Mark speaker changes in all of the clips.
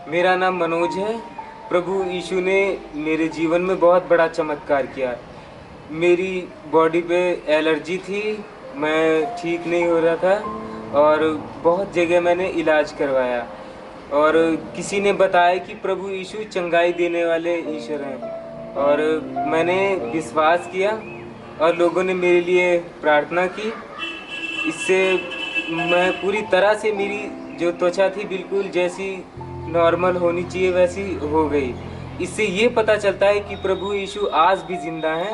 Speaker 1: मेरा नाम मनोज है। प्रभु यीशु ने मेरे जीवन में बहुत बड़ा चमत्कार किया। मेरी बॉडी पे एलर्जी थी, मैं ठीक नहीं हो रहा था और बहुत जगह मैंने इलाज करवाया और किसी ने बताया कि प्रभु यीशु चंगाई देने वाले ईश्वर हैं और मैंने विश्वास किया और लोगों ने मेरे लिए प्रार्थना की। इससे मैं पूरी तरह से, मेरी जो त्वचा थी बिल्कुल जैसी नॉर्मल होनी चाहिए वैसी हो गई। इससे ये पता चलता है कि प्रभु यीशु आज भी जिंदा है।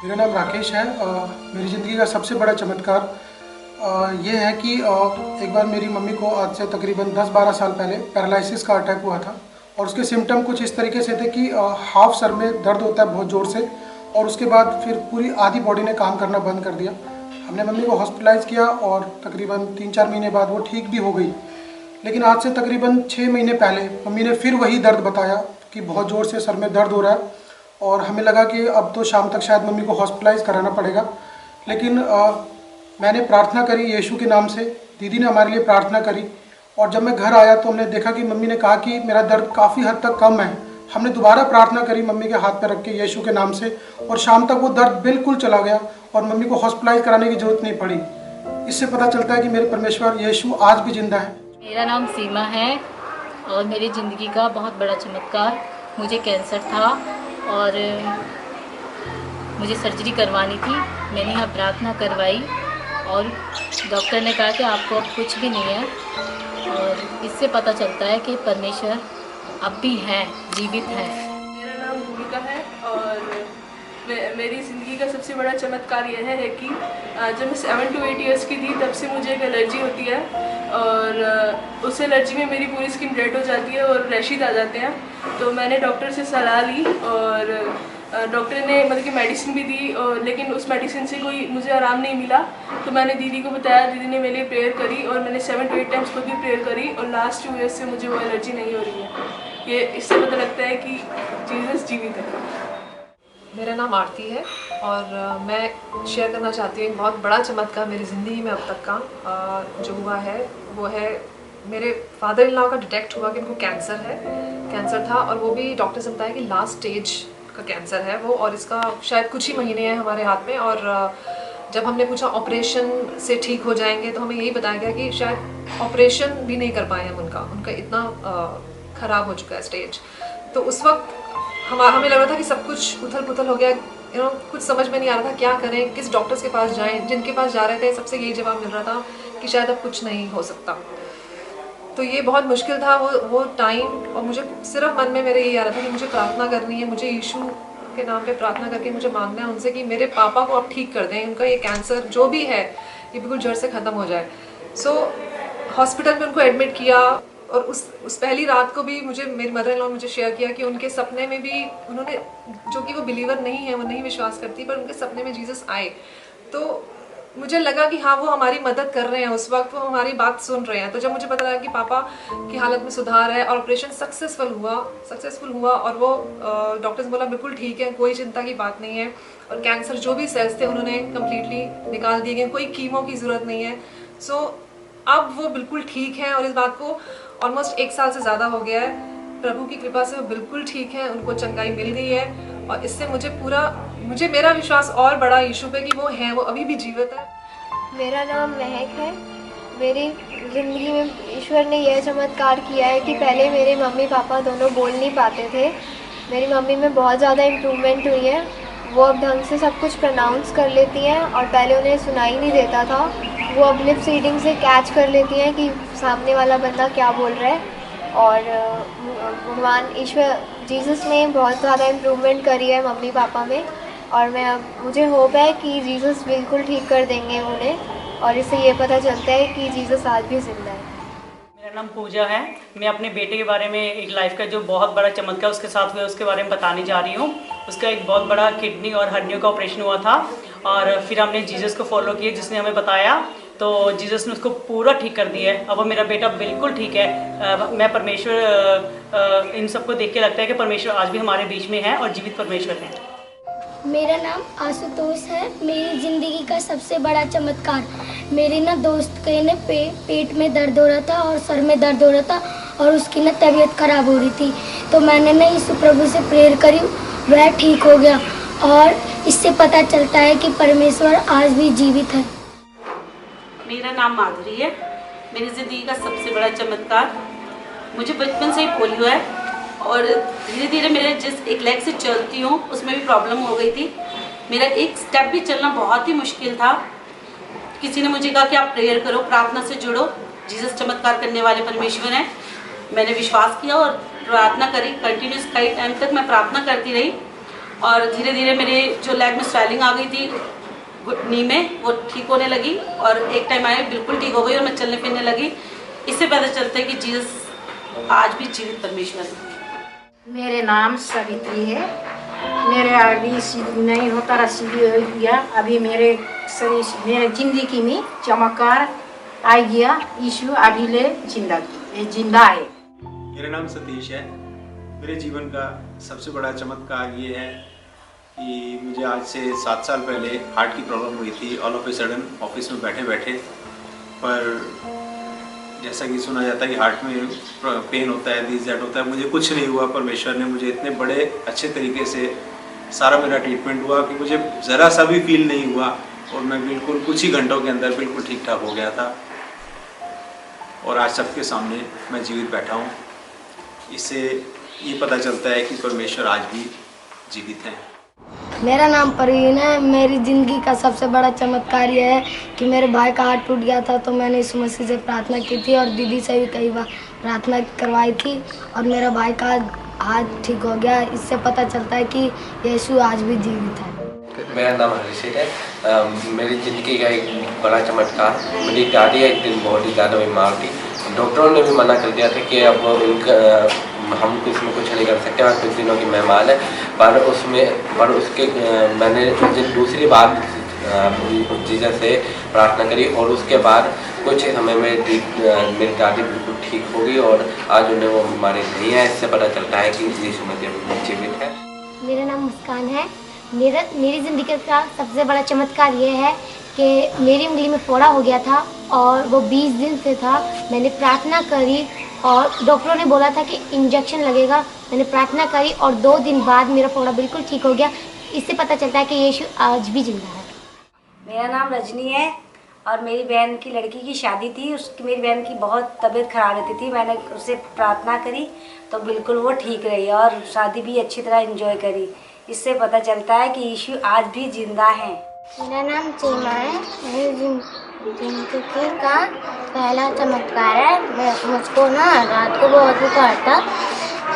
Speaker 2: मेरा नाम राकेश है। मेरी ज़िंदगी का सबसे बड़ा चमत्कार ये है कि एक बार मेरी मम्मी को आज से तकरीबन 10-12 साल पहले पैरालिसिस का अटैक हुआ था और उसके सिम्टम कुछ इस तरीके से थे कि हाफ सर में दर्द होता है बहुत ज़ोर से और उसके बाद फिर पूरी आधी बॉडी ने काम करना बंद कर दिया। हमने मम्मी को हॉस्पिटलाइज़ किया और तकरीबन 3-4 महीने बाद वो ठीक भी हो गई। लेकिन आज से तकरीबन 6 महीने पहले मम्मी ने फिर वही दर्द बताया कि बहुत ज़ोर से सर में दर्द हो रहा है और हमें लगा कि अब तो शाम तक शायद मम्मी को हॉस्पिटलाइज़ कराना पड़ेगा। लेकिन मैंने प्रार्थना करी यीशु के नाम से, दीदी ने हमारे लिए प्रार्थना करी और जब मैं घर आया तो हमने देखा कि मम्मी ने कहा कि मेरा दर्द काफ़ी हद तक कम है। हमने दोबारा प्रार्थना करी मम्मी के हाथ पर रख के यीशु के नाम से और शाम तक वो दर्द बिल्कुल चला गया और मम्मी को हॉस्पिटलाइज़ कराने की ज़रूरत नहीं पड़ी। इससे पता चलता है कि मेरे परमेश्वर यीशु आज भी जिंदा है।
Speaker 3: मेरा नाम सीमा है और मेरी ज़िंदगी का बहुत बड़ा चमत्कार, मुझे कैंसर था और मुझे सर्जरी करवानी थी। मैंने यहाँ प्रार्थना करवाई और डॉक्टर ने कहा कि आपको अब कुछ भी नहीं है और इससे पता चलता है कि परमेश्वर अब भी है, जीवित है।
Speaker 4: मेरा नाम भूमिका है और मेरी ज़िंदगी का सबसे बड़ा चमत्कार यह है कि जब मैं 7 to 8 ईयर्स की थी तब से मुझे एक एलर्जी होती है और उस एलर्जी में मेरी पूरी स्किन रेड हो जाती है और रैशेज आ जाते हैं। तो मैंने डॉक्टर से सलाह ली और डॉक्टर ने मतलब कि मेडिसिन भी दी और लेकिन उस मेडिसिन से कोई मुझे आराम नहीं मिला। तो मैंने दीदी को बताया, दीदी ने मेरे लिए प्रेयर करी और मैंने 7 to 8 टाइम्स खुद भी प्रेयर करी और लास्ट 2 ईयर्स से मुझे वो एलर्जी नहीं हो रही है। ये इससे पता लगता है कि जीसस जीवित है।
Speaker 5: मेरा नाम आरती है और मैं शेयर करना चाहती हूँ एक बहुत बड़ा चमत्कार मेरी ज़िंदगी में अब तक का जो हुआ है वो है मेरे फादर इन लॉ का डिटेक्ट हुआ कि उनको कैंसर था और वो भी डॉक्टर से बताया कि लास्ट स्टेज का कैंसर है वो और इसका शायद कुछ ही महीने हैं हमारे हाथ में। और जब हमने पूछा ऑपरेशन से ठीक हो जाएंगे तो हमें यही बताया गया कि शायद ऑपरेशन भी नहीं कर पाए हम, उनका इतना ख़राब हो चुका है स्टेज। तो उस वक्त हमें लग रहा था कि सब कुछ उथल पुथल हो गया, कुछ समझ में नहीं आ रहा था क्या करें, किस डॉक्टर्स के पास जाएं। जिनके पास जा रहे थे सबसे यही जवाब मिल रहा था कि शायद अब कुछ नहीं हो सकता। तो ये बहुत मुश्किल था वो टाइम और मुझे सिर्फ मन में मेरे यही आ रहा था कि मुझे प्रार्थना करनी है, मुझे यीशु के नाम पे प्रार्थना करके मुझे मांगना है उनसे कि मेरे पापा को अब ठीक कर दें, उनका ये कैंसर जो भी है ये बिल्कुल जड़ से ख़त्म हो जाए। सो हॉस्पिटल में उनको एडमिट किया और उस पहली रात को भी मेरी मदर इन लॉ मुझे शेयर किया कि उनके सपने में भी उन्होंने, जो कि वो बिलीवर नहीं है, वो नहीं विश्वास करती, पर उनके सपने में जीसस आए। तो मुझे लगा कि हाँ वो हमारी मदद कर रहे हैं, उस वक्त वो हमारी बात सुन रहे हैं। तो जब मुझे पता लगा कि पापा की हालत में सुधार है और ऑपरेशन सक्सेसफुल हुआ और वो डॉक्टर्स बोला बिल्कुल ठीक है, कोई चिंता की बात नहीं है और कैंसर जो भी सेल्स थे उन्होंने कम्प्लीटली निकाल दिए गए, कोई कीमो की ज़रूरत नहीं है। सो अब वो बिल्कुल ठीक है और इस बात को ऑलमोस्ट 1 साल से ज़्यादा हो गया है। प्रभु की कृपा से वो बिल्कुल ठीक है, उनको चंगाई मिल गई है और इससे मुझे मेरा विश्वास और बड़ा यीशु पे कि वो है, वो अभी भी जीवित है।
Speaker 6: मेरा नाम महक है। मेरी ज़िंदगी में ईश्वर ने यह चमत्कार किया है कि पहले मेरे मम्मी पापा दोनों बोल नहीं पाते थे, मेरी मम्मी में बहुत ज़्यादा इम्प्रूवमेंट हुई है। वो अब ढंग से सब कुछ प्रोनाउंस कर लेती हैं और पहले उन्हें सुनाई नहीं देता था, वो अब लिप्स रीडिंग से कैच कर लेती हैं कि सामने वाला बंदा क्या बोल रहा है। और भगवान ईश्वर जीसस ने बहुत ज़्यादा इम्प्रूवमेंट करी है मम्मी पापा में और मुझे होप है कि जीसस बिल्कुल ठीक कर देंगे उन्हें और इससे ये पता चलता है कि जीसस आज भी ज़िंदा है।
Speaker 7: मेरा नाम पूजा है। मैं अपने बेटे के बारे में एक लाइफ का जो बहुत बड़ा चमत्कार उसके साथ हुआ उसके बारे में बताने जा रही हूँ। उसका एक बहुत बड़ा किडनी और हड्डियों का ऑपरेशन हुआ था और फिर हमने जीसस को फॉलो किया जिसने हमें बताया, तो जीसस ने उसको पूरा ठीक कर दिया है। अब वो मेरा बेटा बिल्कुल ठीक है। मैं परमेश्वर इन सबको देख के लगता है कि परमेश्वर आज भी हमारे बीच में है और जीवित परमेश्वर है।
Speaker 8: मेरा नाम आशुतोष है। मेरी ज़िंदगी का सबसे बड़ा चमत्कार, मेरे ना दोस्त के ने पेट में दर्द हो रहा था और सर में दर्द हो रहा था और उसकी ना तबीयत खराब हो रही थी। तो मैंने ना यीशु प्रभु से प्रेयर करी, वह ठीक हो गया। और इससे पता चलता है कि परमेश्वर आज भी जीवित है।
Speaker 9: मेरा नाम माधुरी है। मेरी ज़िंदगी का सबसे बड़ा चमत्कार, मुझे बचपन से ही पोलियो है और धीरे धीरे मेरे जिस एक लेग से चलती हूँ उसमें भी प्रॉब्लम हो गई थी। मेरा एक स्टेप भी चलना बहुत ही मुश्किल था। किसी ने मुझे कहा कि आप प्रेयर करो, प्रार्थना से जुड़ो, जीसस चमत्कार करने वाले परमेश्वर हैं। मैंने विश्वास किया और प्रार्थना करी। कंटिन्यूस कई टाइम तक मैं प्रार्थना करती रही और धीरे धीरे मेरे जो लेग में स्वेलिंग आ गई थी नी में, वो ठीक होने लगी और एक टाइम आए बिल्कुल ठीक हो गई और मैं चलने फिरने लगी। इससे पता चलता है कि जीसस आज भी जीवित परमेश्वर है।
Speaker 10: मेरे नाम सवित्री है। मेरे अभी सीधी नहीं होता रहा, सीधी हो गया। अभी मेरे शरीर, मेरे जिंदगी में चमत्कार आ गया। यीशु अभी ले जिंदा है।
Speaker 11: मेरा नाम सतीश है। मेरे जीवन का सबसे बड़ा चमत्कार ये है कि मुझे आज से 7 साल पहले हार्ट की प्रॉब्लम हुई थी। All of a sudden office में बैठे बैठे, पर जैसा कि सुना जाता है कि हार्ट में पेन होता है, दिस दैट होता है, मुझे कुछ नहीं हुआ। परमेश्वर ने मुझे इतने बड़े अच्छे तरीके से सारा मेरा ट्रीटमेंट हुआ कि मुझे ज़रा सा भी फील नहीं हुआ और मैं बिल्कुल कुछ ही घंटों के अंदर बिल्कुल ठीक ठाक हो गया था। और आज सबके सामने मैं जीवित बैठा हूँ। इससे ये पता चलता है कि परमेश्वर आज भी जीवित हैं।
Speaker 8: मेरा नाम परवीन है। मेरी ज़िंदगी का सबसे बड़ा चमत्कार यह है कि मेरे भाई का हाथ टूट गया था, तो मैंने यीशु मसीह से प्रार्थना की थी और दीदी से भी कई बार प्रार्थना करवाई थी और मेरा भाई का हाथ ठीक हो गया। इससे पता चलता है कि यीशु आज भी जीवित है।
Speaker 12: मेरा नाम हर्षित है। मेरी ज़िंदगी का एक बड़ा चमत्कार, मेरी दादी एक दिन बहुत ही ज़्यादा बीमार थी। डॉक्टरों ने भी मना कर दिया था कि अब हम इसमें कुछ नहीं कर सकते और कुछ दिनों की मेहमान है। पर उसके मैंने दूसरी बार जीसस से प्रार्थना करी और उसके बाद कुछ समय में मेरी दादी बिल्कुल ठीक हो गई और आज उन्हें वो बीमारी नहीं है। इससे पता चलता है कि यीशु मसीह जीवित है।
Speaker 13: मेरा नाम मुस्कान है। मेरी ज़िंदगी का सबसे बड़ा चमत्कार ये है कि मेरी उंगली में फोड़ा हो गया था और वो 20 दिन से था। मैंने प्रार्थना करी और डॉक्टरों ने बोला था कि इंजेक्शन लगेगा। मैंने प्रार्थना करी और 2 दिन बाद मेरा फोड़ा बिल्कुल ठीक हो गया। इससे पता चलता है कि यीशु आज भी जिंदा है।
Speaker 14: मेरा नाम रजनी है और मेरी बहन की लड़की की शादी थी। मेरी बहन की बहुत तबीयत खराब रहती थी। मैंने उससे प्रार्थना करी तो बिल्कुल वो ठीक रही और शादी भी अच्छी तरह एंजॉय करी। इससे पता चलता है कि यीशु आज भी जिंदा है।
Speaker 13: मेरा नाम चीमा है। मेरी जिंदगी का पहला चमत्कार है। मुझको ना रात को बहुत बुखार था।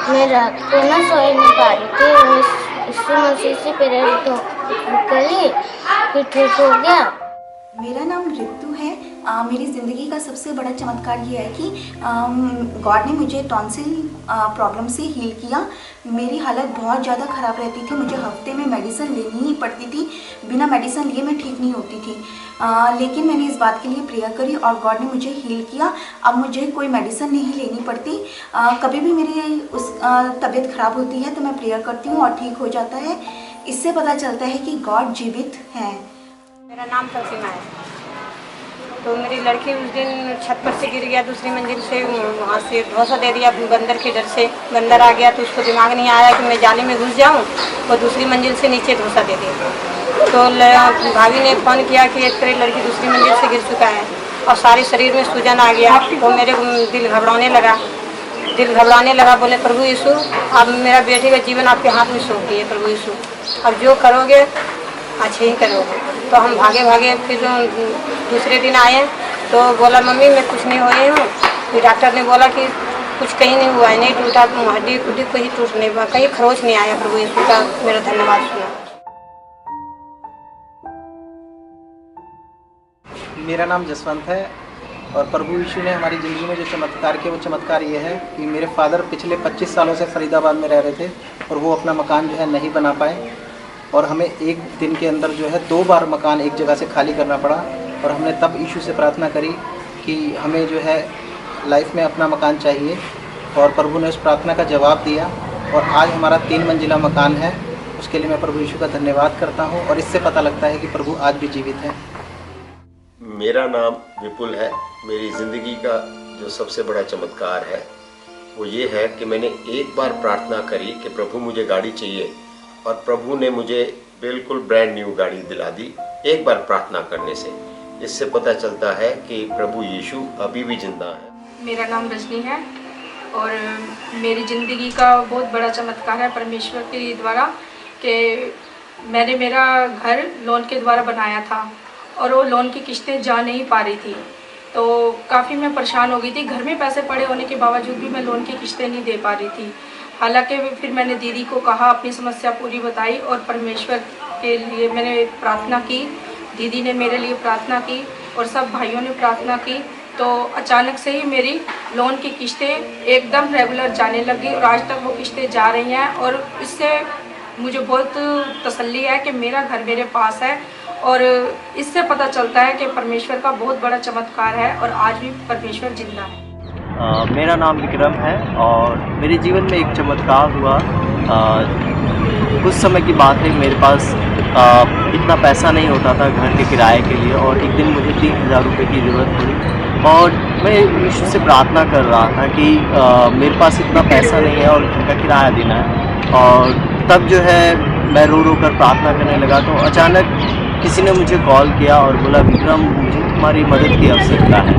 Speaker 13: मैं रात को ना सो नहीं पा रही थी। यीशु मसीह से प्रेयर करी, फिर ठीक हो गया।
Speaker 15: मेरा नाम ऋतु है। मेरी ज़िंदगी का सबसे बड़ा चमत्कार ये है कि गॉड ने मुझे टॉन्सिल प्रॉब्लम से हील किया। मेरी हालत बहुत ज़्यादा ख़राब रहती थी। मुझे हफ्ते में मेडिसिन लेनी ही पड़ती थी। बिना मेडिसिन लिए मैं ठीक नहीं होती थी। लेकिन मैंने इस बात के लिए प्रेयर करी और गॉड ने मुझे हील किया। अब मुझे कोई मेडिसिन नहीं लेनी पड़ती। कभी भी मेरी तबीयत ख़राब होती है तो मैं प्रेयर करती हूँ और ठीक हो जाता है। इससे पता चलता है कि गॉड जीवित है।
Speaker 16: मेरा नाम तलसीमा है। तो मेरी लड़की उस दिन छत पर से गिर गया, दूसरी मंजिल से, वहाँ से धोसा दे दिया बंदर के डर से। बंदर आ गया तो उसको दिमाग नहीं आया कि मैं जाली में घुस जाऊँ, वो दूसरी मंजिल से नीचे धोसा दे दिया। तो भाभी ने फ़ोन किया कि एक तेरी लड़की दूसरी मंजिल से गिर चुका है और सारे शरीर में सूजन आ गया। तो मेरे दिल घबराने लगा। बोले प्रभु यीशु, अब मेरा बेटे का जीवन आपके हाथ में सौंप दिए प्रभु यीशु, अब जो करोगे अच्छे ही करोगे। तो हम भागे फिर दूसरे दिन आए तो बोला मम्मी मैं कुछ नहीं हो रही हूँ। फिर डॉक्टर ने बोला कि कुछ कहीं नहीं हुआ है, नहीं टूटा, हड्डी खुड्डी कहीं टूट नहीं हुआ, कहीं खरोच नहीं आया। प्रभु यीशु का मेरा धन्यवाद सुना।
Speaker 17: मेरा नाम जसवंत है और प्रभु यीशु ने हमारी ज़िंदगी में जो चमत्कार किया वो चमत्कार ये है कि मेरे फादर पिछले 25 सालों से फरीदाबाद में रह रहे थे और वो अपना मकान जो है नहीं बना पाए और हमें एक दिन के अंदर जो है 2 बार मकान एक जगह से खाली करना पड़ा। और हमने तब यीशु से प्रार्थना करी कि हमें जो है लाइफ में अपना मकान चाहिए और प्रभु ने उस प्रार्थना का जवाब दिया और आज हमारा 3 मंजिला मकान है। उसके लिए मैं प्रभु यीशु का धन्यवाद करता हूँ और इससे पता लगता है कि प्रभु आज भी जीवित है।
Speaker 18: मेरा नाम विपुल है। मेरी ज़िंदगी का जो सबसे बड़ा चमत्कार है वो ये है कि मैंने एक बार प्रार्थना करी कि प्रभु मुझे गाड़ी चाहिए, और प्रभु ने मुझे बिल्कुल ब्रांड न्यू गाड़ी दिला दी एक बार प्रार्थना करने से। इससे पता चलता है कि प्रभु यीशु अभी भी जिंदा है।
Speaker 19: मेरा नाम रजनी है और मेरी ज़िंदगी का बहुत बड़ा चमत्कार है परमेश्वर के द्वारा कि मैंने मेरा घर लोन के द्वारा बनाया था और वो लोन की किस्तें जा नहीं पा रही थी, तो काफ़ी मैं परेशान हो गई थी। घर में पैसे पड़े होने के बावजूद भी मैं लोन की किस्तें नहीं दे पा रही थी। हालांकि फिर मैंने दीदी को कहा, अपनी समस्या पूरी बताई और परमेश्वर के लिए मैंने प्रार्थना की। दीदी ने मेरे लिए प्रार्थना की और सब भाइयों ने प्रार्थना की, तो अचानक से ही मेरी लोन की किस्तें एकदम रेगुलर जाने लगी और आज तक वो किस्तें जा रही हैं। और इससे मुझे बहुत तसल्ली है कि मेरा घर मेरे पास है और इससे पता चलता है कि परमेश्वर का बहुत बड़ा चमत्कार है और आज भी परमेश्वर जिंदा है।
Speaker 20: मेरा नाम विक्रम है और मेरे जीवन में एक चमत्कार हुआ। कुछ समय की बात है, मेरे पास इतना पैसा नहीं होता था घर के किराए के लिए, और एक दिन मुझे 3000 रुपये की ज़रूरत पड़ी और मैं यीशु से प्रार्थना कर रहा था कि मेरे पास इतना पैसा नहीं है और घर का किराया देना है। और तब जो है मैं रो रो कर प्रार्थना करने लगा, तो अचानक किसी ने मुझे कॉल किया और बोला, विक्रम मुझे तुम्हारी मदद की आवश्यकता है,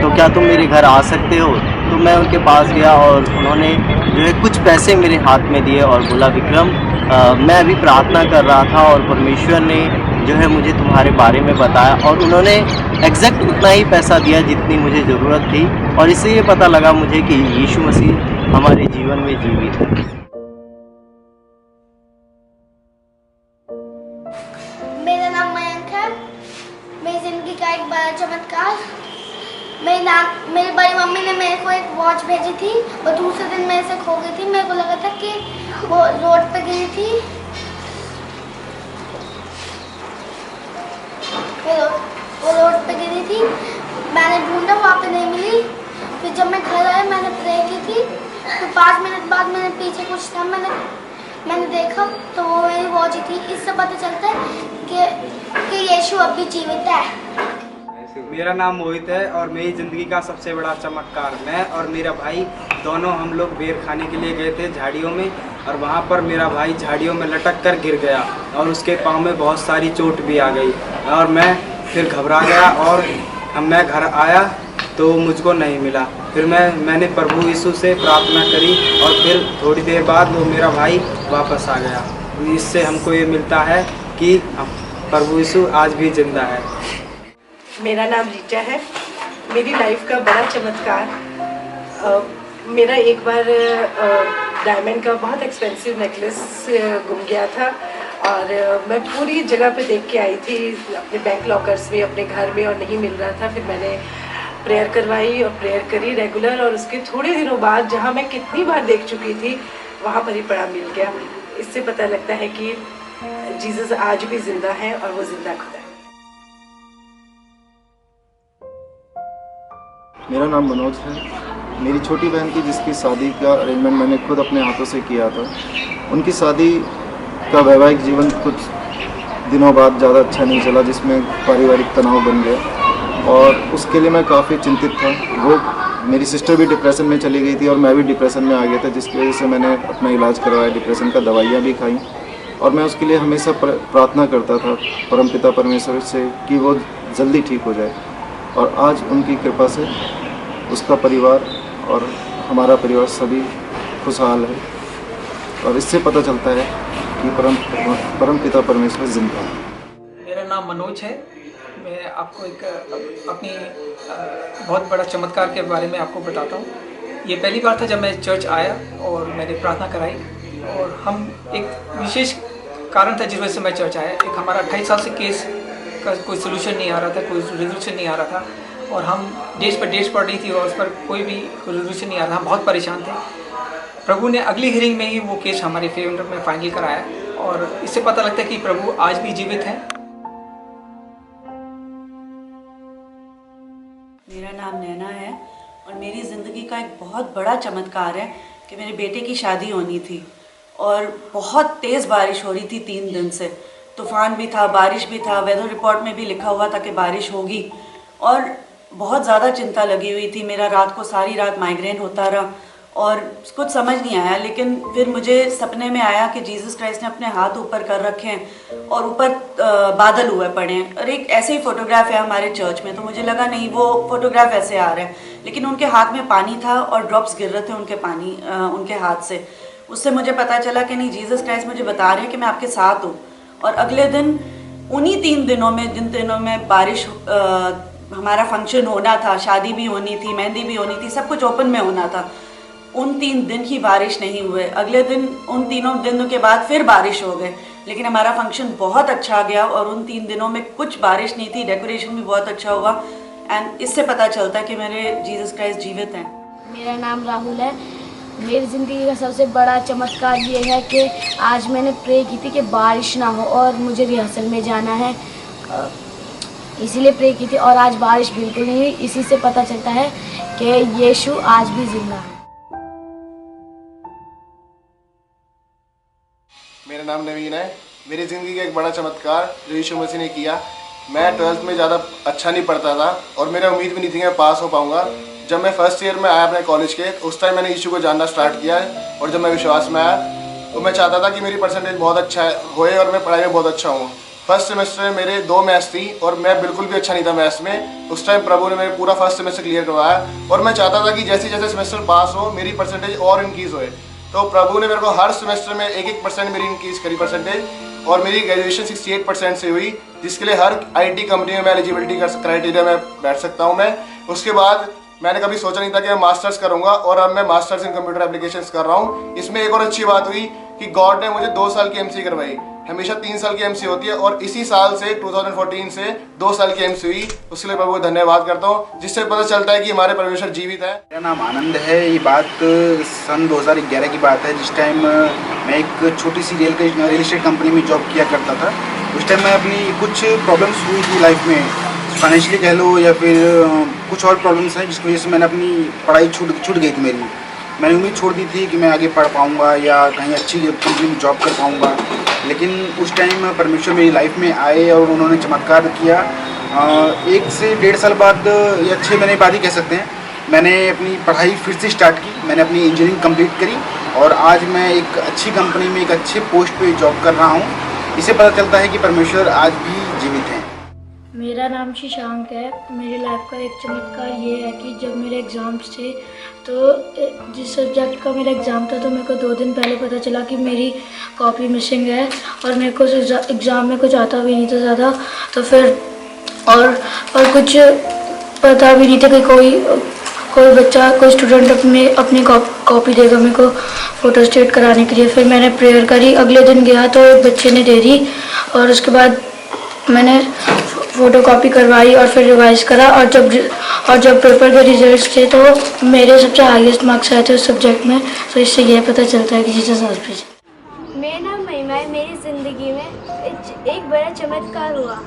Speaker 20: तो क्या तुम मेरे घर आ सकते हो? तो मैं उनके पास गया और उन्होंने जो है कुछ पैसे मेरे हाथ में दिए और बोला, विक्रम मैं अभी प्रार्थना कर रहा था और परमेश्वर ने जो है मुझे तुम्हारे बारे में बताया, और उन्होंने एग्जैक्ट उतना ही पैसा दिया जितनी मुझे ज़रूरत थी। और इससे ये पता लगा मुझे कि यीशु मसीह हमारे जीवन में जीवित है।
Speaker 8: मेरा नाम मयंक है। मेरी ज़िंदगी का एक बड़ा चमत्कार, मेरी बड़ी मम्मी ने मेरे को एक वॉच भेजी थी और दूसरे दिन मेरे से खो गई थी। मेरे को लगा था कि वो रोड पे गिरी थी, वो रोड पे गिरी थी। मैंने ढूंढा, वहाँ पे नहीं मिली। फिर जब मैं घर आया मैंने प्रे की थी, तो 5 मिनट बाद मैंने पीछे कुछ था, मैंने देखा तो वो मेरी वॉच थी। इससे पता चलता है कि यीशु अब भी जीवित है।
Speaker 21: मेरा नाम मोहित है और मेरी ज़िंदगी का सबसे बड़ा चमत्कार, मैं और मेरा भाई दोनों हम लोग बेर खाने के लिए गए थे झाड़ियों में, और वहाँ पर मेरा भाई झाड़ियों में लटक कर गिर गया और उसके पाँव में बहुत सारी चोट भी आ गई और मैं फिर घबरा गया और मैं घर आया तो मुझको नहीं मिला। फिर मैंने प्रभु यीशु से प्रार्थना करी और फिर थोड़ी देर बाद वो मेरा भाई वापस आ गया। इससे हमको ये मिलता है कि प्रभु यीशु आज भी जिंदा है।
Speaker 22: मेरा नाम रीचा है। मेरी लाइफ का बड़ा चमत्कार, मेरा एक बार डायमंड का बहुत एक्सपेंसिव नेकलेस गुम गया था और मैं पूरी जगह पे देख के आई थी, अपने बैंक लॉकर्स में, अपने घर में, और नहीं मिल रहा था। फिर मैंने प्रेयर करवाई और प्रेयर करी रेगुलर, और उसके थोड़े दिनों बाद जहाँ मैं कितनी बार देख चुकी थी वहाँ पर ही पड़ा मिल गया। इससे पता लगता है कि जीसस आज भी जिंदा है और वो जिंदा खुदा है।
Speaker 23: मेरा नाम मनोज है। मेरी छोटी बहन की जिसकी शादी का अरेंजमेंट मैंने खुद अपने हाथों से किया था, उनकी शादी का वैवाहिक जीवन कुछ दिनों बाद ज़्यादा अच्छा नहीं चला, जिसमें पारिवारिक तनाव बन गया और उसके लिए मैं काफ़ी चिंतित था। वो मेरी सिस्टर भी डिप्रेशन में चली गई थी और मैं भी डिप्रेशन में आ गया था, जिसकी वजह से मैंने अपना इलाज करवाया, डिप्रेशन का दवाइयाँ भी खाई और मैं उसके लिए हमेशा प्रार्थना करता था परमपिता परमेश्वर से कि वो जल्दी ठीक हो जाए। और आज उनकी कृपा से उसका परिवार और हमारा परिवार सभी खुशहाल है और इससे पता चलता है कि परमपिता परमेश्वर जिंदा है।
Speaker 24: मेरा नाम मनोज है। मैं आपको एक अपनी बहुत बड़ा चमत्कार के बारे में आपको बताता हूँ। ये पहली बार था जब मैं चर्च आया और मैंने प्रार्थना कराई, और हम एक विशेष कारण था जिस वजह से मैं चर्च आया। एक हमारा 28 साल से केस का कोई सोल्यूशन नहीं आ रहा था, कोई रेजोल्यूशन नहीं आ रहा था, और हम डेट्स पर डेट्स पड़ रही थी और उस पर कोई भी रेजोल्यूशन नहीं आ रहा था। हम बहुत परेशान थे। प्रभु ने अगली हियरिंग में ही वो केस हमारे फेवर में फाइनल कराया, और इससे पता लगता है कि प्रभु आज भी जीवित है।
Speaker 9: मेरा नाम नैना है और मेरी ज़िंदगी का एक बहुत बड़ा चमत्कार है कि मेरे बेटे की शादी होनी थी और बहुत तेज़ बारिश हो रही थी 3 दिन से। तूफ़ान भी था, बारिश भी था, वेदर रिपोर्ट में भी लिखा हुआ था कि बारिश होगी, और बहुत ज़्यादा चिंता लगी हुई थी। मेरा रात को सारी रात माइग्रेन होता रहा
Speaker 1: और कुछ समझ नहीं आया, लेकिन फिर मुझे सपने में आया कि जीसस क्राइस्ट ने अपने हाथ ऊपर कर रखे हैं और ऊपर बादल हुए पड़े हैं, और एक ऐसे ही फोटोग्राफ है हमारे चर्च में। तो मुझे लगा नहीं वो फोटोग्राफ ऐसे आ रहा है, लेकिन उनके हाथ में पानी था और ड्रॉप्स गिर रहे थे उनके हाथ से। उससे मुझे पता चला कि नहीं, जीसस क्राइस्ट मुझे बता रहे हैं कि मैं आपके साथ हूँ। और अगले दिन उन्हीं 3 दिनों में, जिन दिनों में बारिश हमारा फंक्शन होना था, शादी भी होनी थी, मेहंदी भी होनी थी, सब कुछ ओपन में होना था, उन 3 दिन ही बारिश नहीं हुए। अगले दिन उन 3 दिनों के बाद फिर बारिश हो गए, लेकिन हमारा फंक्शन बहुत अच्छा गया और उन 3 दिनों में कुछ बारिश नहीं थी, डेकोरेशन भी बहुत अच्छा हुआ। एंड इससे पता चलता है कि मेरे जीसस क्राइस्ट जीवित हैं।
Speaker 8: मेरा नाम राहुल है। मेरी ज़िंदगी का सबसे बड़ा चमत्कार ये है कि आज मैंने प्रे की थी कि बारिश ना हो और मुझे रिहर्सल में जाना है, इसीलिए प्रे की थी, और आज बारिश बिल्कुल नहीं हुई। इसी से पता चलता है कि यीशु आज भी जिंदा है।
Speaker 2: मेरा नाम नवीन है। मेरी ज़िंदगी का एक बड़ा चमत्कार जो यीशु मसीह ने किया, मैं 12th में ज़्यादा अच्छा नहीं पढ़ता था और मेरा उम्मीद भी नहीं थी कि मैं पास हो पाऊँगा। जब मैं फर्स्ट ईयर में आया अपने कॉलेज के, उस टाइम मैंने यीशु को जानना स्टार्ट किया है, और जब मैं विश्वास में आया तो मैं चाहता था कि मेरी परसेंटेज बहुत अच्छा होए और मैं पढ़ाई में बहुत अच्छा हूँ। फर्स्ट सेमेस्टर में मेरे 2 मैथ्स थी और मैं बिल्कुल भी अच्छा नहीं था मैथ्स में। उस टाइम प्रभु ने मेरे पूरा फर्स्ट सेमेस्टर क्लियर करवाया और मैं चाहता था कि जैसे जैसे सेमेस्टर पास हो मेरी परसेंटेज और इंक्रीज़ होए। तो प्रभु ने मेरे को हर सेमेस्टर में 1-1% मेरी इंक्रीज़ करी परसेंटेज, और मेरी ग्रेजुएशन 68% से हुई, जिसके लिए हर IT कंपनी में मैं एलिजिबिलिटी क्राइटेरिया में बैठ सकता हूँ मैं। उसके बाद मैंने कभी सोचा नहीं था कि मैं मास्टर्स करूंगा, और अब मैं मास्टर्स इन कंप्यूटर एप्लीकेशंस कर रहा हूँ। इसमें एक और अच्छी बात हुई कि गॉड ने मुझे 2 साल की MC करवाई। हमेशा 3 साल की MC होती है, और इसी साल से 2014 से 2 साल की MC हुई। उसके लिए प्रभु को धन्यवाद करता हूँ, जिससे पता चलता है कि हमारे परमेश्वर जीवित है।
Speaker 21: मेरा नाम आनंद है। ये बात सन 2011 की बात है, जिस टाइम मैं एक छोटी सी रियल एस्टेट कंपनी में जॉब किया करता था। उस टाइम मैं अपनी कुछ प्रॉब्लम्स हुई थी लाइफ में, फाइनेंशियली कह लो या फिर कुछ और प्रॉब्लम्स हैं, जिसकी वजह से मैंने अपनी पढ़ाई छूट गई थी मेरी। मैंने उम्मीद छोड़ दी थी कि मैं आगे पढ़ पाऊँगा या कहीं अच्छी कंपनी में जॉब कर पाऊँगा, लेकिन उस टाइम परमेश्वर मेरी लाइफ में आए और उन्होंने चमत्कार किया। 1 से 1.5 साल बाद या 6 महीने बाद ही कह सकते हैं, मैंने अपनी पढ़ाई फिर से स्टार्ट की। मैंने अपनी इंजीनियरिंग कंप्लीट करी और आज मैं एक अच्छी कंपनी में एक अच्छे पोस्ट पे जॉब कर रहा हूँ। इससे पता चलता है कि परमेश्वर आज भी जीवित हैं।
Speaker 3: मेरा नाम शशांक है। मेरी लाइफ का एक चमत्कार ये है कि जब मेरे एग्ज़ाम्स थे, तो जिस सब्जेक्ट का मेरा एग्ज़ाम था, तो मेरे को 2 दिन पहले पता चला कि मेरी कॉपी मिसिंग है, और मेरे को एग्ज़ाम में कुछ आता भी नहीं था ज़्यादा। तो फिर और कुछ पता भी नहीं था कि कोई बच्चा, कोई स्टूडेंट अपनी कॉपी देगा मेरे को फ़ोटोस्टेट कराने के लिए। फिर मैंने प्रेयर करी, अगले दिन गया तो एक बच्चे ने दे दी, और उसके बाद मैंने फ़ोटो कॉपी करवाई और फिर रिवाइज़ करा, और जब पेपर के रिजल्ट्स थे तो मेरे सबसे हाईएस्ट मार्क्स आए थे उस सब्जेक्ट में। तो इससे यह पता चलता है कि जीसस आज भी है।
Speaker 6: मेरा नाम महिमा है। मेरी ज़िंदगी में एक बड़ा चमत्कार हुआ।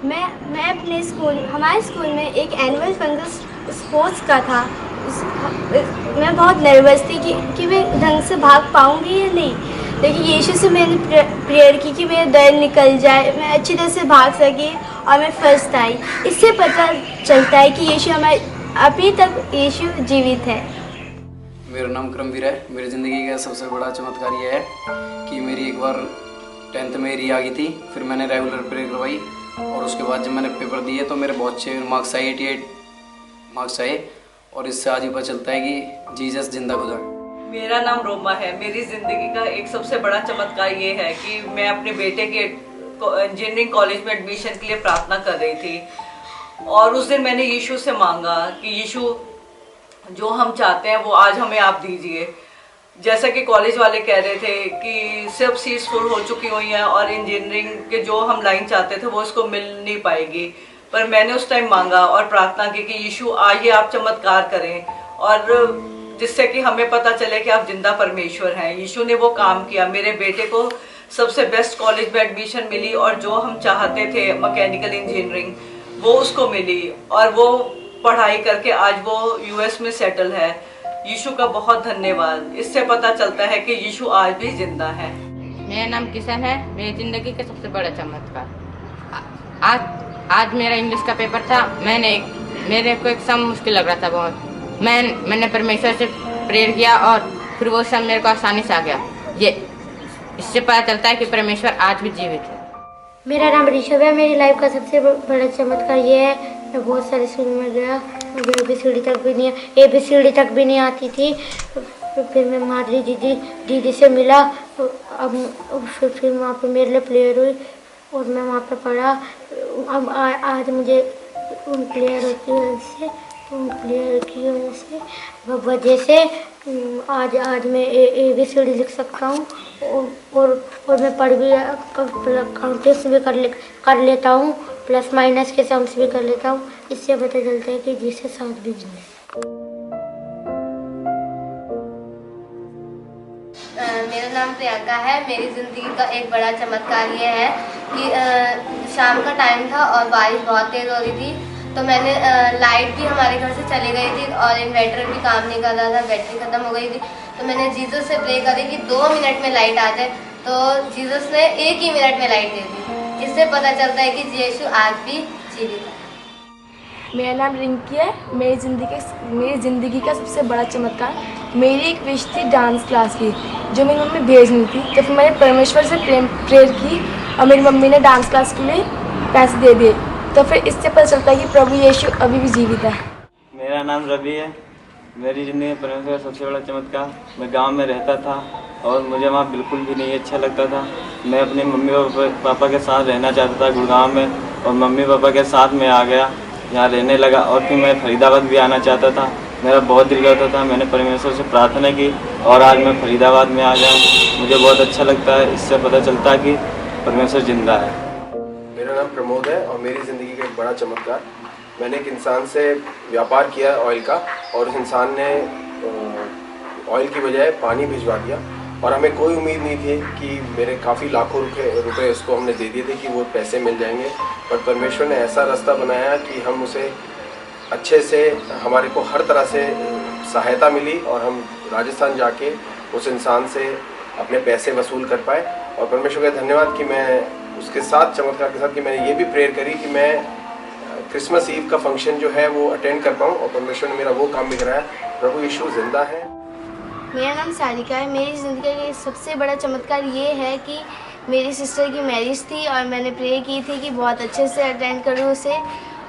Speaker 6: मैं अपने हमारे स्कूल में एक एनुअल फंक्शन स्पोर्ट्स का था। मैं बहुत नर्वस थी कि मैं ढंग से भाग पाऊँगी या नहीं, लेकिन यीशु से मैंने प्रेयर की कि मेरा डर निकल जाए, मैं अच्छी तरह से भाग सकी, और मैं फर्स्ट आई। इससे पता चलता है कि यीशु अभी तक यीशु जीवित है।
Speaker 4: मेरा नाम क्रमवीर है। मेरी ज़िंदगी का सबसे बड़ा चमत्कार ये है कि मेरी एक बार 10th में री आ गई थी, फिर मैंने रेगुलर प्रेयर करवाई, और उसके बाद जब मैंने पेपर दिए तो मेरे बहुत अच्छे मार्क्स आए, 88 मार्क्स आए, और इससे आज ही पता चलता है कि जीसस जिंदा खुदा है।
Speaker 7: मेरा नाम रोमा है। मेरी ज़िंदगी का एक सबसे बड़ा चमत्कार ये है कि मैं अपने बेटे के इंजीनियरिंग कॉलेज में एडमिशन के लिए प्रार्थना कर रही थी, और उस दिन मैंने यीशु से मांगा कि यीशु, जो हम चाहते हैं वो आज हमें आप दीजिए। जैसा कि कॉलेज वाले कह रहे थे कि सिर्फ सीट्स फुल हो चुकी हुई हैं और इंजीनियरिंग के जो हम लाइन चाहते थे वो उसको मिल नहीं पाएगी, पर मैंने उस टाइम मांगा और प्रार्थना की कि यीशु आइए आप चमत्कार करें, और जिससे कि हमें पता चले कि आप जिंदा परमेश्वर हैं। यीशु ने वो काम किया। मेरे बेटे को सबसे बेस्ट कॉलेज में एडमिशन मिली, और जो हम चाहते थे मैकेनिकल इंजीनियरिंग वो उसको मिली, और वो पढ़ाई करके आज वो US में सेटल है। यीशु का बहुत धन्यवाद। इससे पता चलता है कि यीशु आज भी जिंदा है।
Speaker 25: मेरा नाम किशन है। मेरी ज़िंदगी का सबसे बड़ा चमत्कार, आज मेरा इंग्लिश का पेपर था। मेरे को एक सम मुश्किल लग रहा था बहुत। मैंने परमेश्वर से प्रेयर किया और फिर वो सब मेरे को आसानी से आ गया। ये इससे पता चलता है कि परमेश्वर आज भी जीवित है।
Speaker 8: मेरा नाम ऋषभ है। मेरी लाइफ का सबसे बड़ा चमत्कार ये है, मैं बहुत सारे स्कूल में गया, मुझे ABCD तक भी नहीं आती थी। फिर मैं माधुरी दीदी से मिला, अब फिर वहाँ पे मेरे लिए प्रेयर हुई और मैं वहाँ पे पढ़ा। अब आज मुझे उन प्लेयर की वजह से आज मैं ABCD लिख सकता हूँ और मैं पढ़ भी काउंटिंग्स भी कर लेता हूँ, प्लस माइनस के सम्स भी कर लेता हूँ। इससे पता चलता है कि जिससे साथ भी जिंदा।
Speaker 5: मेरा नाम प्रियंका है। मेरी ज़िंदगी का एक बड़ा चमत्कार ये है कि शाम का टाइम था और बारिश बहुत तेज़ हो रही थी, तो मैंने लाइट भी हमारे घर से चली गई थी और इन्वर्टर भी काम नहीं कर रहा था, बैटरी ख़त्म हो गई थी। तो मैंने जीसस से प्रे करी कि 2 मिनट में लाइट आ जाए, तो जीसस ने 1 ही मिनट में लाइट दे दी। इससे पता चलता है कि यीशु आज भी जीवित है।
Speaker 10: मेरा नाम रिंकी है। मेरी ज़िंदगी का सबसे बड़ा चमत्कार, मेरी एक विश थी डांस क्लास की जो मेरी मम्मी भेजनी थी। तो फिर मैंने परमेश्वर से प्रेयर की और मेरी मम्मी ने डांस क्लास के लिए पैसे दे दिए। तो फिर इससे पता चलता है कि प्रभु यीशु अभी भी जीवित है।
Speaker 21: मेरा नाम रवि है। मेरी ज़िंदगी में परमेश्वर का सबसे बड़ा चमत्कार, मैं गांव में रहता था और मुझे वहाँ बिल्कुल भी नहीं अच्छा लगता था। मैं अपने मम्मी और पापा के साथ रहना चाहता था गुड़गांव में, और मम्मी पापा के साथ मैं आ गया, यहाँ रहने लगा। और फिर मैं फरीदाबाद भी आना चाहता था, मेरा बहुत दिल करता था। मैंने परमेश्वर से प्रार्थना की और आज मैं फरीदाबाद में आ गया। मुझे बहुत अच्छा लगता है, इससे पता चलता है कि परमेश्वर जिंदा है।
Speaker 2: मेरा नाम प्रमोद है और मेरी ज़िंदगी का एक बड़ा चमत्कार, मैंने एक इंसान से व्यापार किया ऑयल का, और उस इंसान ने ऑयल की बजाय पानी भिजवा दिया, और हमें कोई उम्मीद नहीं थी कि मेरे काफ़ी लाखों रुपए उसको हमने दे दिए थे कि वो पैसे मिल जाएंगे। पर परमेश्वर ने ऐसा रास्ता बनाया कि हम उसे अच्छे से, हमारे को हर तरह से सहायता मिली और हम राजस्थान जाके उस इंसान से अपने पैसे वसूल कर पाए। और परमेश्वर का धन्यवाद कि मैं उसके साथ, चमत्कार के साथ, कि मैंने ये भी प्रेयर करी कि मैं क्रिसमस ईव का फंक्शन जो है वो अटेंड कर पाऊँ, और परमेश्वर ने मेरा वो काम भी कराया। प्रभु यीशु जिंदा है।
Speaker 5: मेरा नाम सारिका है। मेरी ज़िंदगी का सबसे बड़ा चमत्कार ये है कि मेरी सिस्टर की मैरिज थी और मैंने प्रे की थी कि बहुत अच्छे से अटेंड करूँ उसे,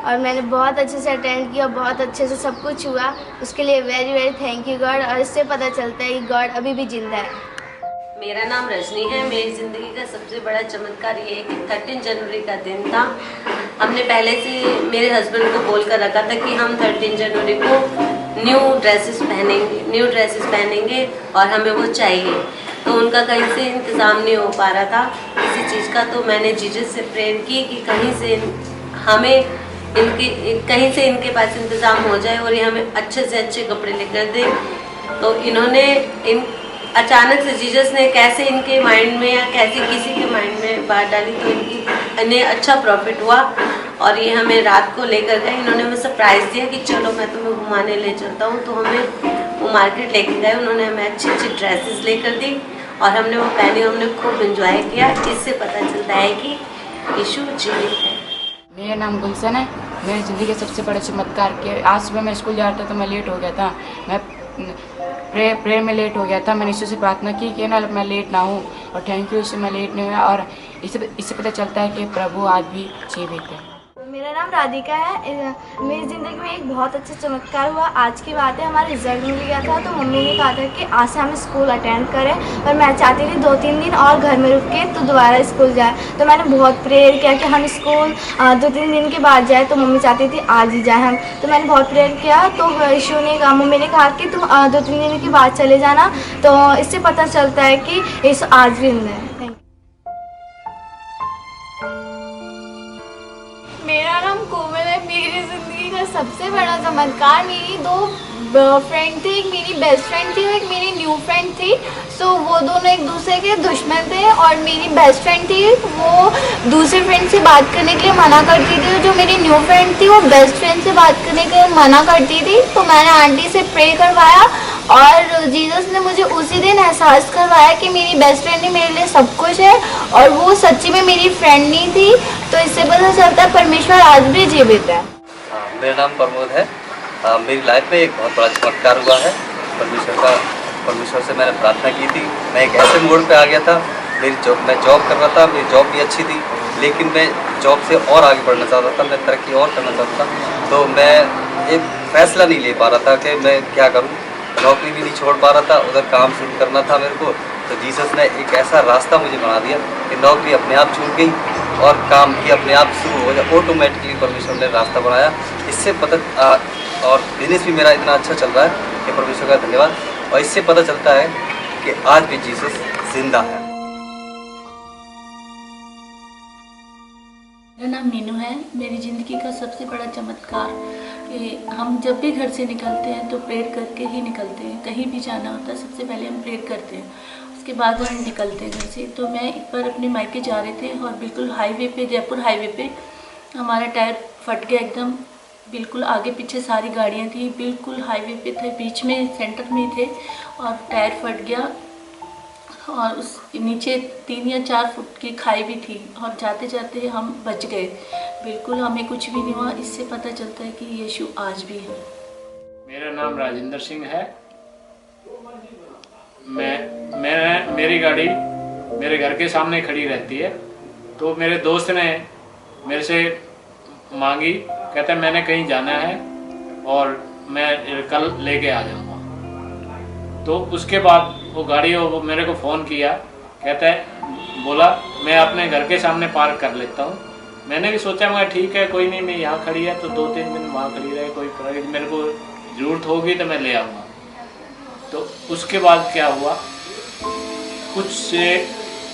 Speaker 5: और मैंने बहुत अच्छे से अटेंड किया, बहुत अच्छे से सब कुछ हुआ। उसके लिए very very thank you God. और इससे पता चलता है कि गॉड अभी भी जिंदा है।
Speaker 9: मेरा नाम रजनी है। मेरी ज़िंदगी का सबसे बड़ा चमत्कार ये है कि 13 जनवरी का दिन था। हमने पहले से मेरे हस्बैंड को बोल कर रखा था कि हम 13 जनवरी को न्यू ड्रेसेस पहनेंगे और हमें वो चाहिए। तो उनका कहीं से इंतज़ाम नहीं हो पा रहा था किसी चीज़ का, तो मैंने जीसस से प्रेयर की कि कहीं से इनके पास इंतज़ाम हो जाए और ये हमें अच्छे से अच्छे कपड़े लेकर दे। तो इन्होंने अचानक से जीसस ने कैसे इनके माइंड में या कैसे किसी के माइंड में बात डाली, तो इन्हें अच्छा प्रॉफिट हुआ और ये हमें रात को लेकर गए। इन्होंने हमें सरप्राइज़ दिया कि चलो मैं तुम्हें घुमाने ले चलता हूँ। तो हमें वो मार्केट लेके गए, उन्होंने हमें अच्छी अच्छी ड्रेसेस लेकर दी और हमने वो पहनी, हमने खूब इंजॉय किया। इससे पता चलता है कि यीशु जीवित है।
Speaker 25: मेरा नाम गुलशन है। मेरी ज़िंदगी के सबसे बड़े चमत्कार के, आज सुबह मैं स्कूल जा रहा था तो मैं लेट हो गया था। मैं प्रेयर में लेट हो गया था। मैंने यीशु से प्रार्थना की कि ना मैं लेट ना हूँ, और थैंक यू यीशु, मैं लेट नहीं हुआ। और इससे पता चलता है कि प्रभु आज भी जीवित है।
Speaker 10: मेरा नाम राधिका है। मेरी ज़िंदगी में एक बहुत अच्छा चमत्कार हुआ। आज की बात है, हमारा रिजल्ट मिल गया था, तो मम्मी ने कहा था कि आज से हम स्कूल अटेंड करें, पर मैं चाहती थी 2-3 दिन और घर में रुक के तो दोबारा स्कूल जाए। तो मैंने बहुत प्रेयर किया कि हम स्कूल 2-3 दिन के बाद जाए, तो मम्मी चाहती थी आज ही जाए हम। तो मैंने बहुत प्रेयर किया, तो यीशु ने कहा, मम्मी ने कहा कि तुम 2-3 दिन के बाद चले जाना। तो इससे पता चलता है कि यीशु आज भी जिंदा है।
Speaker 11: मेरा नाम कोमल है। मेरी ज़िंदगी का सबसे बड़ा चमत्कार, मेरी 2 फ्रेंड थी, एक मेरी बेस्ट फ्रेंड थी और एक मेरी न्यू फ्रेंड थी। सो वो दोनों एक दूसरे के दुश्मन थे, और मेरी बेस्ट फ्रेंड थी वो दूसरे फ्रेंड से बात करने के लिए मना करती थी, जो मेरी न्यू फ्रेंड थी वो बेस्ट फ्रेंड से बात करने के लिए मना करती थी। तो मैंने आंटी से प्रे करवाया और जीसस ने मुझे उसी दिन एहसास करवाया कि मेरी बेस्ट फ्रेंड ही मेरे लिए सब कुछ है और वो सच्ची में मेरी फ्रेंड नहीं थी। तो इससे पता चलता है परमेश्वर आज भी जीवित है।
Speaker 12: मेरा नाम प्रमोद है। मेरी लाइफ में एक बहुत बड़ा चमत्कार हुआ है। परमेश्वर से मैंने प्रार्थना की थी। मैं एक ऐसे मोड़ पे आ गया था, मैं जॉब कर रहा था, मेरी जॉब भी अच्छी थी, लेकिन मैं जॉब से और आगे बढ़ना चाहता था, मैं तरक्की और करना चाहता था। तो मैं एक फैसला नहीं ले पा रहा था कि मैं क्या करूं। नौकरी भी नहीं छोड़ पा रहा था, उधर काम शुरू करना था मेरे को। तो जीसस ने एक ऐसा रास्ता मुझे बना दिया कि नौकरी अपने आप छूट गई और काम भी अपने आप शुरू हो गया। ऑटोमेटिकली परमेश्वर ने रास्ता बनाया। इससे पता और बिजनेस भी मेरा इतना अच्छा चल रहा है कि परमेश्वर का धन्यवाद। और इससे पता चलता है कि आज भी जीसस जिंदा है।
Speaker 13: मेरा नाम मीनू है। मेरी ज़िंदगी का सबसे बड़ा चमत्कार कि हम जब भी घर से निकलते हैं तो प्रेयर करके ही निकलते हैं। कहीं भी जाना होता है सबसे पहले हम प्रेयर करते हैं, उसके बाद हम निकलते हैं घर से। तो मैं एक बार अपने मायके जा रहे थे और बिल्कुल हाईवे पे, जयपुर हाईवे पे हमारा टायर फट गया एकदम। बिल्कुल आगे पीछे सारी गाड़ियाँ थी, बिल्कुल हाईवे पे थे, बीच में सेंटर में थे और टायर फट गया। और उस नीचे 3 या 4 फुट की खाई भी थी और जाते जाते हम बच गए। बिल्कुल हमें कुछ भी नहीं हुआ। इससे पता चलता है कि यीशु आज भी है।
Speaker 14: मेरा नाम राजेंद्र सिंह है। मेरी गाड़ी मेरे घर के सामने खड़ी रहती है। तो मेरे दोस्त ने मेरे से मांगी, कहता है मैंने कहीं जाना है और मैं कल लेके आ जाऊँगा। तो उसके बाद वो गाड़ी वो मेरे को फ़ोन किया, कहता है बोला मैं अपने घर के सामने पार्क कर लेता हूँ। मैंने भी सोचा मैं ठीक है कोई नहीं, मैं यहाँ खड़ी है तो 2-3 दिन वहाँ खड़ी रहे, कोई फर्क, मेरे को ज़रूरत होगी तो मैं ले आऊँगा। तो उसके बाद क्या हुआ, कुछ से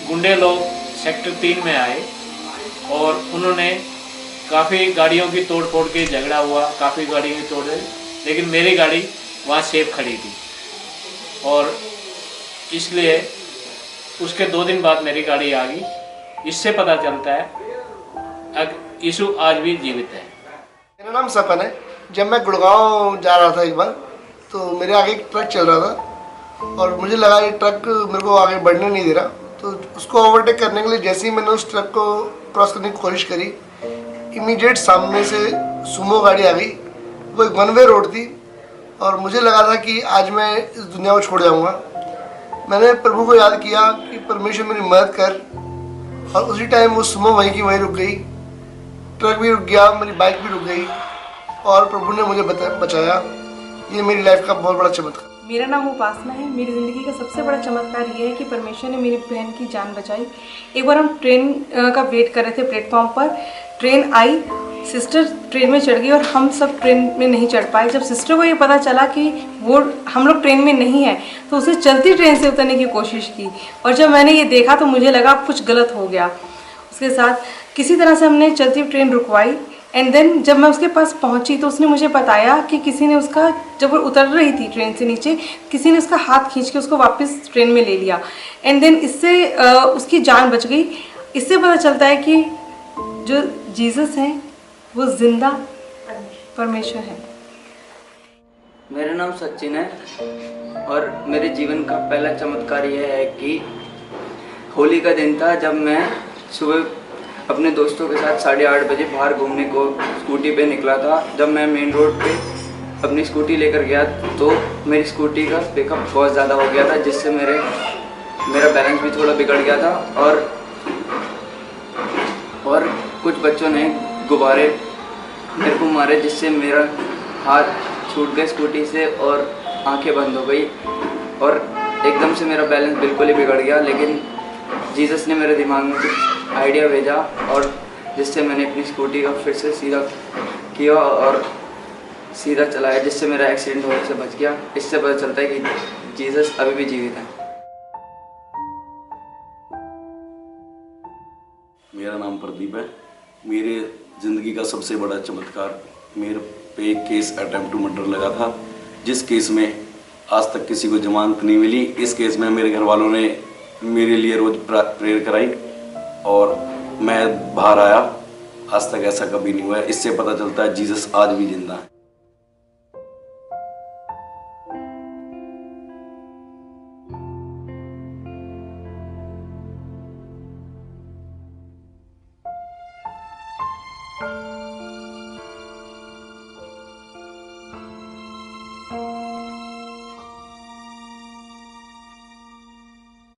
Speaker 14: गुंडे लोग सेक्टर 3 में आए और उन्होंने काफ़ी गाड़ियों की तोड़ फोड़ के झगड़ा हुआ, काफ़ी गाड़ियों की तोड़, लेकिन मेरी गाड़ी वहाँ सेफ खड़ी थी। और इसलिए उसके 2 दिन बाद मेरी गाड़ी आ गई। इससे पता चलता है यीशु आज भी जीवित है।
Speaker 2: मेरा नाम सपन है। जब मैं गुड़गांव जा रहा था एक बार, तो मेरे आगे एक ट्रक चल रहा था और मुझे लगा ये ट्रक मेरे को आगे बढ़ने नहीं दे रहा। तो उसको ओवरटेक करने के लिए जैसे ही मैंने उस ट्रक को क्रॉस करने की कोशिश करी, इमीडिएट सामने से सुमो गाड़ी आ गई। वो एक 1 वे रोड थी और मुझे लगा था कि आज मैं इस दुनिया को छोड़ जाऊंगा। मैंने प्रभु को याद किया कि परमेश्वर मेरी मदद कर, और उसी टाइम वो सुमो वहीं की वहीं रुक गई, ट्रक भी रुक गया, मेरी बाइक भी रुक गई और प्रभु ने मुझे बचाया। ये मेरी लाइफ का बहुत बड़ा चमत्कार।
Speaker 15: मेरा नाम उपासना है। मेरी ज़िंदगी का सबसे बड़ा चमत्कार ये है कि परमेश्वर ने मेरी बहन की जान बचाई। एक बार हम ट्रेन का वेट कर रहे थे प्लेटफॉर्म पर, ट्रेन आई, सिस्टर ट्रेन में चढ़ गई और हम सब ट्रेन में नहीं चढ़ पाए। जब सिस्टर को ये पता चला कि वो हम लोग ट्रेन में नहीं है तो उसने चलती ट्रेन से उतरने की कोशिश की और जब मैंने ये देखा तो मुझे लगा कुछ गलत हो गया। उसके साथ किसी तरह से हमने चलती ट्रेन रुकवाई एंड देन जब मैं उसके पास पहुंची तो उसने मुझे बताया कि किसी ने उसका, जब वो उतर रही थी ट्रेन से नीचे, किसी ने उसका हाथ खींच के उसको वापस ट्रेन में ले लिया एंड देन इससे उसकी जान बच गई। इससे पता चलता है कि जो जीसस हैं वो जिंदा परमेश्वर है।
Speaker 16: मेरा नाम सचिन है और मेरे जीवन का पहला चमत्कार यह है कि होली का दिन था जब मैं सुबह अपने दोस्तों के साथ 8:30 बजे बाहर घूमने को स्कूटी पे निकला था। जब मैं मेन रोड पे अपनी स्कूटी लेकर गया तो मेरी स्कूटी का पिकअप बहुत ज़्यादा हो गया था, जिससे मेरा बैलेंस भी थोड़ा बिगड़ गया था और कुछ बच्चों ने गुब्बारे मेरे को मारे, जिससे मेरा हाथ छूट गया स्कूटी से और आंखें बंद हो गई और एकदम से मेरा बैलेंस बिल्कुल ही बिगड़ गया। लेकिन जीसस ने मेरे दिमाग में कुछ आइडिया भेजा और जिससे मैंने अपनी स्कूटी का फिर से सीधा किया और सीधा चलाया, जिससे मेरा एक्सीडेंट होने से बच गया। इससे पता चलता है कि जीसस अभी भी जीवित है।
Speaker 26: मेरा नाम प्रदीप है। मेरे ज़िंदगी का सबसे बड़ा चमत्कार, मेरे पे एक केस अटेम्प्ट टू मर्डर लगा था, जिस केस में आज तक किसी को जमानत नहीं मिली। इस केस में मेरे घर वालों ने मेरे लिए रोज़ प्रेयर कराई और मैं बाहर आया। आज तक ऐसा कभी नहीं हुआ। इससे पता चलता है जीसस आज भी जिंदा है।